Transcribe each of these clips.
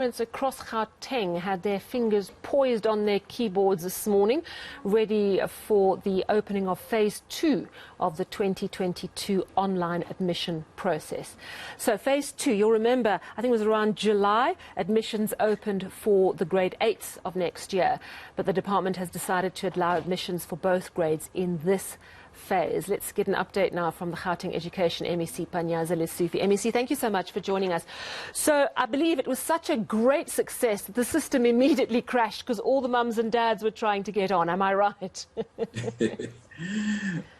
Parents across Gauteng had their fingers poised on their keyboards this morning, ready for the opening of phase 2 of the 2022 online admission process. So phase 2, you'll remember, I think it was around July, admissions opened for the grade 8s of next year. But the department has decided to allow admissions for both grades in this phase. Let's get an update now from the Gauteng Education MEC, Panyaza Lesufi. MEC, thank you so much for joining us. So I believe it was such a great success that the system immediately crashed because all the mums and dads were trying to get on. Am I right?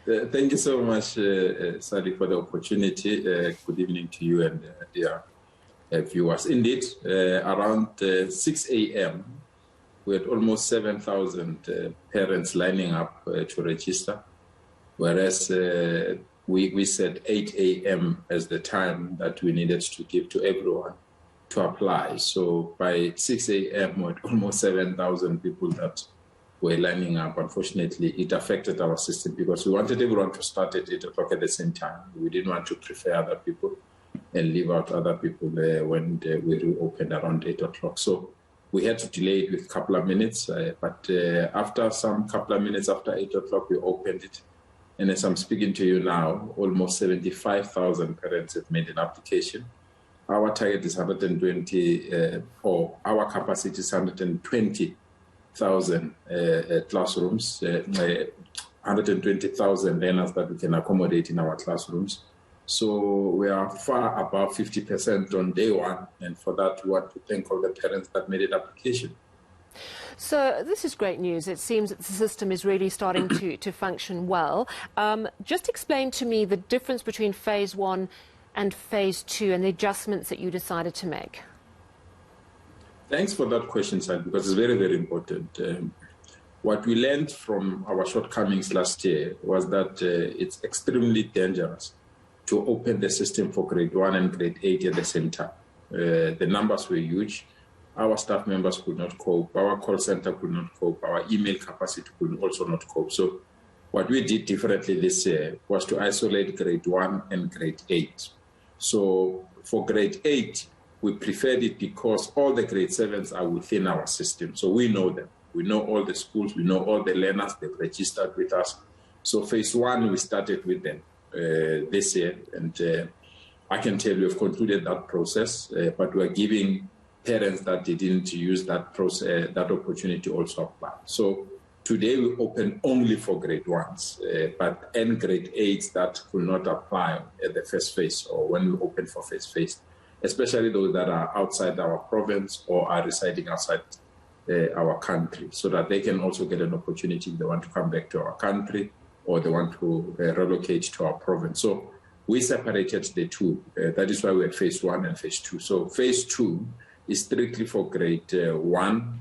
Thank you so much, Sally, for the opportunity. Good evening to you and dear viewers. Indeed, around 6 a.m., we had almost 7,000 parents lining up to register. Whereas we said 8 a.m. as the time that we needed to give to everyone to apply. So by 6 a.m. we had almost 7,000 people that were lining up. Unfortunately, it affected our system because we wanted everyone to start at 8 o'clock at the same time. We didn't want to prefer other people and leave out other people when we reopened around 8 o'clock. So we had to delay it with a couple of minutes. But after some couple of minutes after 8 o'clock, we opened it. And as I'm speaking to you now, almost 75,000 parents have made an application. Our target is 120, or our capacity is 120,000 classrooms, 120,000 learners that we can accommodate in our classrooms. So we are far above 50% on day one. And for that, we want to thank all the parents that made an application. So this is great news. It seems that the system is really starting to function well. Just explain to me the difference between phase 1 and phase 2 and the adjustments that you decided to make. Thanks for that question, Sally, because it's very, very important. What we learned from our shortcomings last year was that it's extremely dangerous to open the system for grade 1 and grade 8 at the same time. The numbers were huge. Our staff members could not cope, our call center could not cope, our email capacity could also not cope. So what we did differently this year was to isolate grade 1 and grade 8. So for grade 8, we preferred it because all the grade 7s are within our system. So we know them. We know all the schools, we know all the learners, they've registered with us. So phase 1, we started with them this year. And I can tell you we've concluded that process, but we're giving parents that didn't use that process, that opportunity to also apply. So today we open only for grade 1s, but and grade 8s that could not apply at the first phase or when we open for first phase, especially those that are outside our province or are residing outside our country, so that they can also get an opportunity if they want to come back to our country or they want to relocate to our province. So we separated the two. That is why we have phase 1 and phase 2. So phase 2 is strictly for grade 1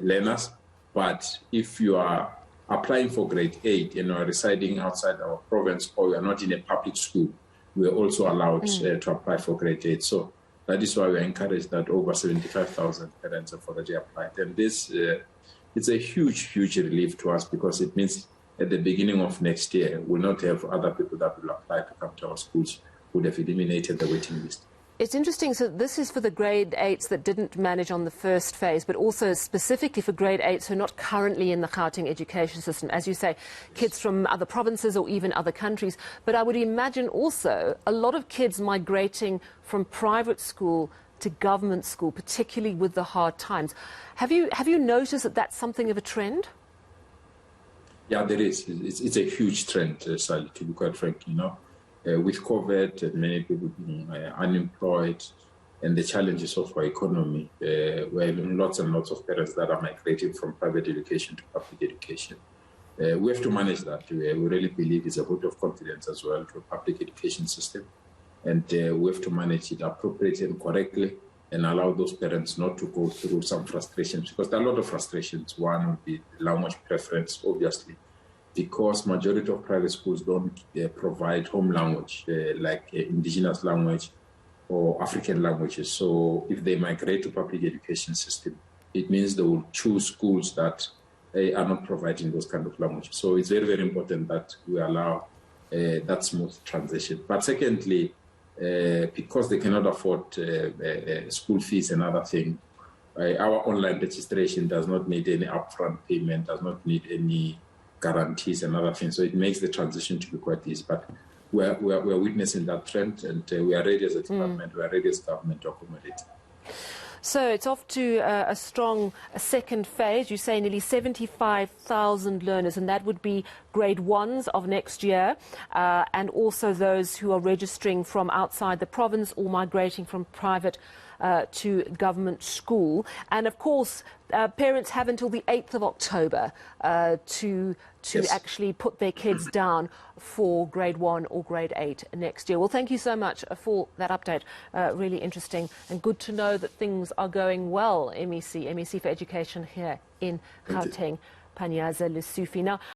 learners, but if you are applying for grade 8 and you are residing outside our province or you are not in a public school, we are also allowed to apply for grade 8. So that is why we encourage that over 75,000 parents have already applied. And this it's a huge, huge relief to us because it means at the beginning of next year, we'll not have other people that will apply to come to our schools who would have eliminated the waiting list. It's interesting, so this is for the grade 8s that didn't manage on the first phase, but also specifically for grade 8s who are not currently in the Gauteng education system. As you say, kids from other provinces or even other countries. But I would imagine also a lot of kids migrating from private school to government school, particularly with the hard times. Have you noticed that that's something of a trend? Yeah, there is. It's a huge trend, Sally, to be quite frank, you know. With COVID, many people being unemployed, and the challenges of our economy, we're having lots and lots of parents that are migrating from private education to public education. We have to manage that. We really believe it's a vote of confidence as well to a public education system, and we have to manage it appropriately and correctly and allow those parents not to go through some frustrations, because there are a lot of frustrations. One would be language preference, obviously, because majority of private schools don't provide home language like indigenous language or African languages. So if they migrate to public education system, it means they will choose schools that are not providing those kind of languages. So it's very, very important that we allow that smooth transition. But secondly, because they cannot afford school fees and other things. Our online registration does not need any upfront payment, does not need any guarantees and other things. So it makes the transition to be quite easy. But we're witnessing that trend, and we are ready as a department, we are ready as government to accommodate. So it's off to a strong second phase. You say nearly 75,000 learners, and that would be grade ones of next year, and also those who are registering from outside the province or migrating from private to government school. And of course, parents have until the 8th of October to yes, actually put their kids down for grade 1 or grade 8 next year. Well, thank you so much for that update. Really interesting and good to know that things are going well, MEC for Education here in Gauteng, Panyaza, Lesufi. Now,